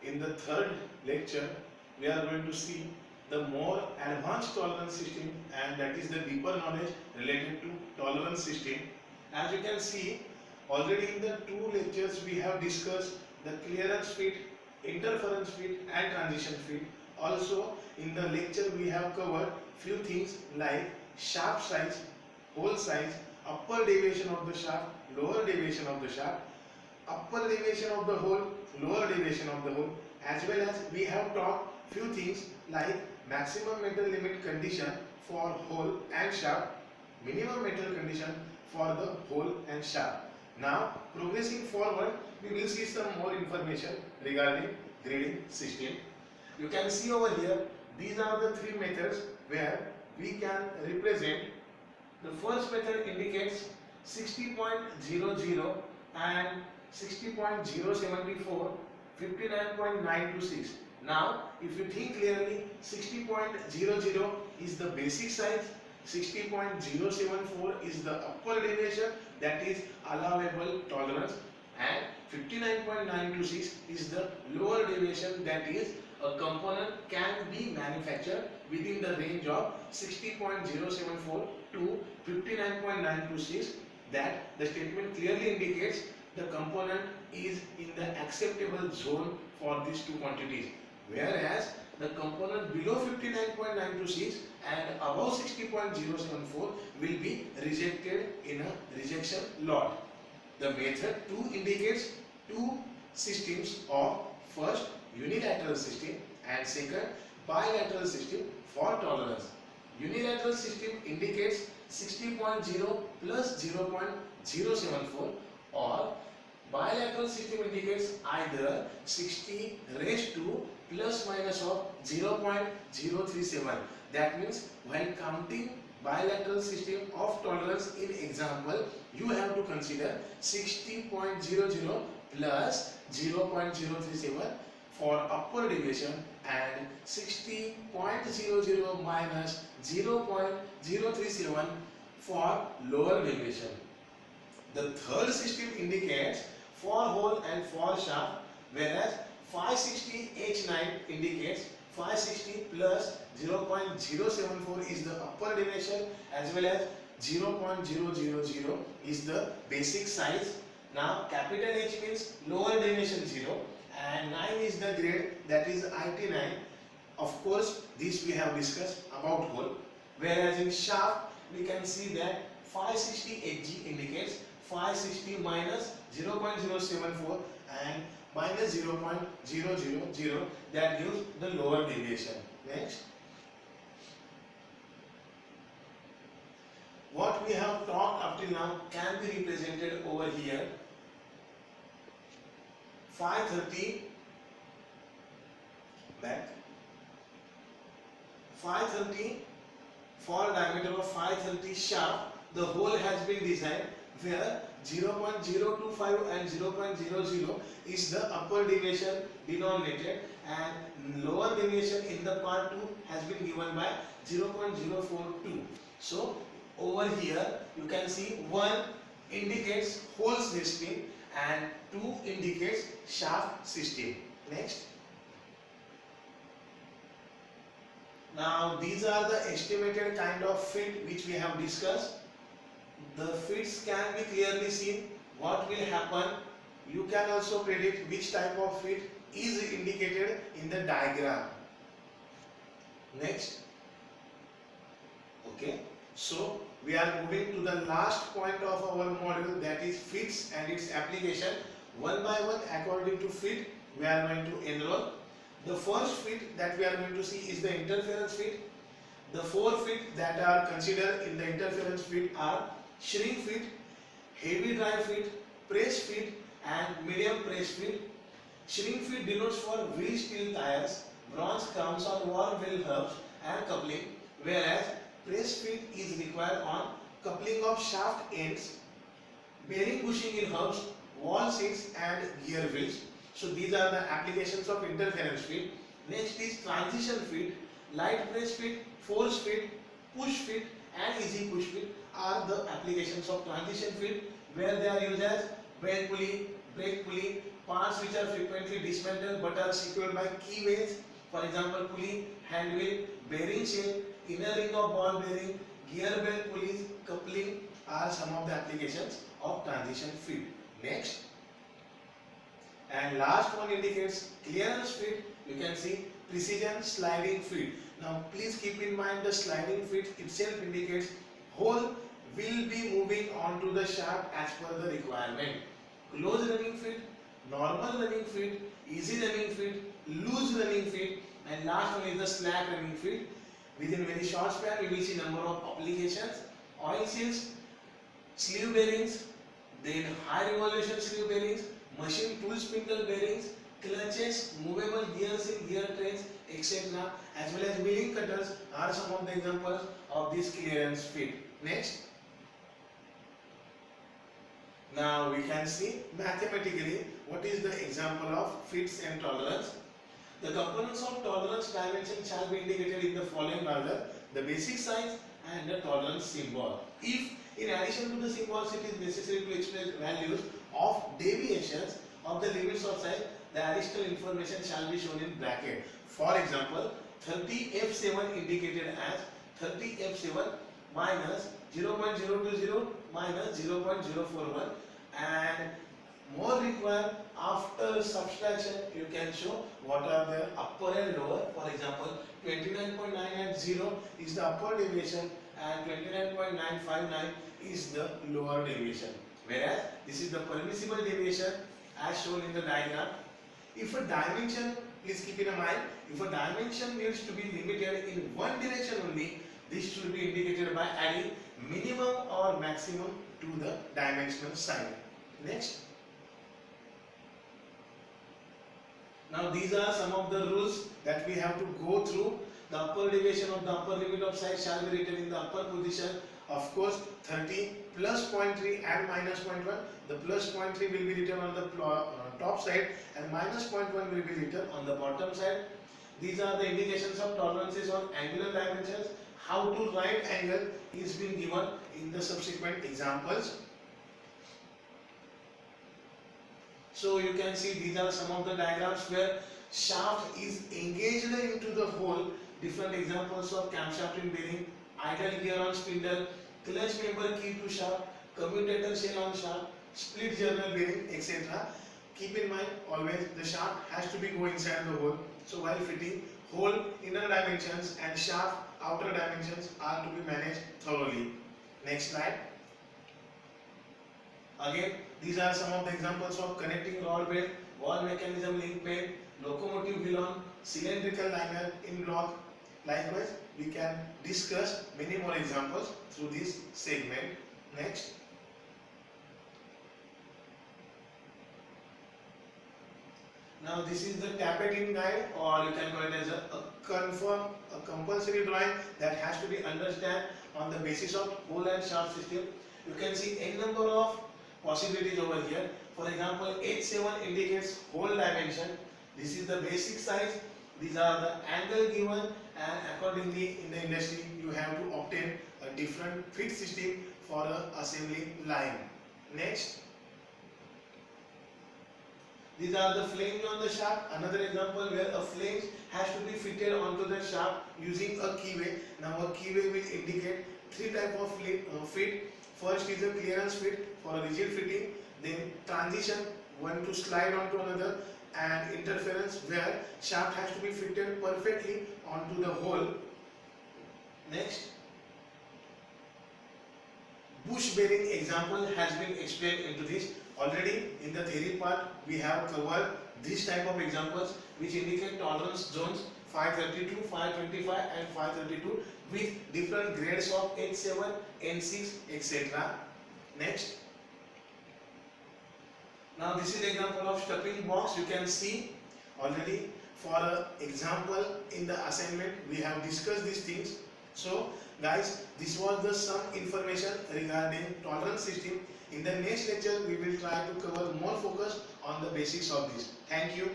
In the third lecture, we are going to see the more advanced tolerance system, and that is the deeper knowledge related to tolerance system. As you can see, already in the two lectures we have discussed the clearance fit, interference fit and transition fit. Also in the lecture we have covered few things like shaft size, hole size, upper deviation of the shaft, lower deviation of the shaft, upper deviation of the hole, lower deviation of the hole, as well as we have taught few things like maximum metal limit condition for hole and shaft, minimum metal condition for the hole and shaft. Now progressing forward, we will see some more information regarding grading system. You can see over here, these are the three methods where we can represent. The first method indicates 60.00 and 60.074, 59.926. Now, if you think clearly, 60.00 is the basic size, 60.074 is the upper deviation, that is allowable tolerance, and 59.926 is the lower deviation, that is a component can be manufactured within the range of 60.074 to 59.926. That the statement clearly indicates the component is in the acceptable zone for these two quantities, whereas the component below 59.926 and above 60.074 will be rejected in a rejection lot. The method 2 indicates two systems of first unilateral system and second bilateral system for tolerance. Unilateral system indicates 60.0 plus 0.074, or bilateral system indicates either 60 raised to plus minus of 0.037. That means while counting bilateral system of tolerance in example, you have to consider 60.00 plus 0.037 for upper deviation and 60.00 minus 0.037 for lower deviation. The third system indicates for hole and for shaft, whereas 560H9 indicates 560 plus 0.074 is the upper deviation, as well as 0.000 is the basic size. Now capital H means lower deviation 0 and 9 is the grade, that is IT9. Of course this we have discussed about hole, whereas in shaft we can see that 560Hg indicates 560 minus 0.074 and minus 0.000, that gives the lower deviation. Next, what we have taught up till now can be represented over here. 530 back, 530 for diameter of 530 shaft, the hole has been designed where 0.025 and 0.00 is the upper deviation denominated, and lower deviation in the part 2 has been given by 0.042. So over here you can see 1 indicates hole system and 2 indicates shaft system. Next, now these are the estimated kind of fit which we have discussed. The fits can be clearly seen. What will happen, you can also predict which type of fit is indicated in the diagram. Next, okay, so we are moving to the last point of our module, that is fits and its application. One by one, according to fit, we are going to enroll. The first fit that we are going to see is the interference fit. The 4 fit that are considered in the interference fit are shrink fit, heavy dry fit, press fit and medium press fit. Shrink fit denotes for wheel steel tires, bronze crowns on war wheel hubs and coupling, whereas press fit is required on coupling of shaft ends, bearing bushing in hubs, wall seats and gear wheels. So these are the applications of interference fit. Next is transition fit. Light press fit, force fit, push fit and easy push fit are the applications of transition fit, where they are used as brake pulley, parts which are frequently dismantled but are secured by keyways. For example, pulley, hand wheel, bearing chain, inner ring of ball bearing, gear belt pulleys, coupling are some of the applications of transition feed. Next, and last one indicates clearance feed. You can see precision sliding feed. Now please keep in mind the sliding feed itself indicates hole will be moving onto the shaft as per the requirement. Close running feed, normal running feed, easy running feed, loose running feed, and last one is the slack running feed. Within very short span we will see number of applications: oil seals, sleeve bearings, then high revolution sleeve bearings, machine tool spindle bearings, clutches, movable gears in gear trains, etc. as well as milling cutters are some of the examples of this clearance feed. Next, now we can see mathematically what is the example of fits and tolerance. The components of tolerance dimension shall be indicated in the following order: the basic size and the tolerance symbol. If in addition to the symbols it is necessary to express values of deviations of the limits of size, the additional information shall be shown in bracket. For example, 30F7 indicated as 30F7 minus 0.020 minus 0.041, and more required after subtraction you can show what are the upper and lower. For example, 29.9 at 0 is the upper deviation and 29.959 is the lower deviation, whereas this is the permissible deviation as shown in the diagram. If a dimension, please keep in mind, if a dimension needs to be limited in one direction only, this should be indicated by adding minimum or maximum to the dimensional sign. Next. Now these are some of the rules that we have to go through. The upper deviation of the upper limit of size shall be written in the upper position. Of course, 30 plus 0.3 and minus 0.1. The plus 0.3 will be written on the top side and minus 0.1 will be written on the bottom side. These are the indications of tolerances on angular dimensions. How to write angle is being given in the subsequent examples. So you can see these are some of the diagrams where shaft is engaged into the hole. Different examples of camshaft in bearing, idle gear on spindle, clutch member key to shaft, commutator shell on shaft, split journal bearing, etc. Keep in mind always the shaft has to be go inside the hole. So while fitting, hole inner dimensions and shaft outer dimensions are to be managed thoroughly. Next slide. Again, these are some of the examples of connecting rod bed, wall mechanism link bed, locomotive wheel on, cylindrical liner in block. Likewise, we can discuss many more examples through this segment. Next. Now this is the tapeting guide, or you can call it as a compulsory drawing that has to be understood on the basis of hole and shaft system. You can see n number of possibilities over here. For example, H7 indicates hole dimension. This is the basic size. These are the angle given, and accordingly in the industry you have to obtain a different fit system for a assembly line. Next. These are the flange on the shaft. Another example where a flange has to be fitted onto the shaft using a keyway. Now a keyway will indicate three types of fit. First is a clearance fit for a rigid fitting, then transition, one to slide onto another, and interference where shaft has to be fitted perfectly onto the hole. Next. Bush bearing example has been explained into this. Already in the theory part we have covered this type of examples which indicate tolerance zones 532, 525 and 532 with different grades of H7, N6, etc. Next. Now this is example of stuffing box. You can see already for an example in the assignment we have discussed these things. So guys, this was the some information regarding tolerance system. In the next lecture we will try to cover more focus on the basics of this. Thank you.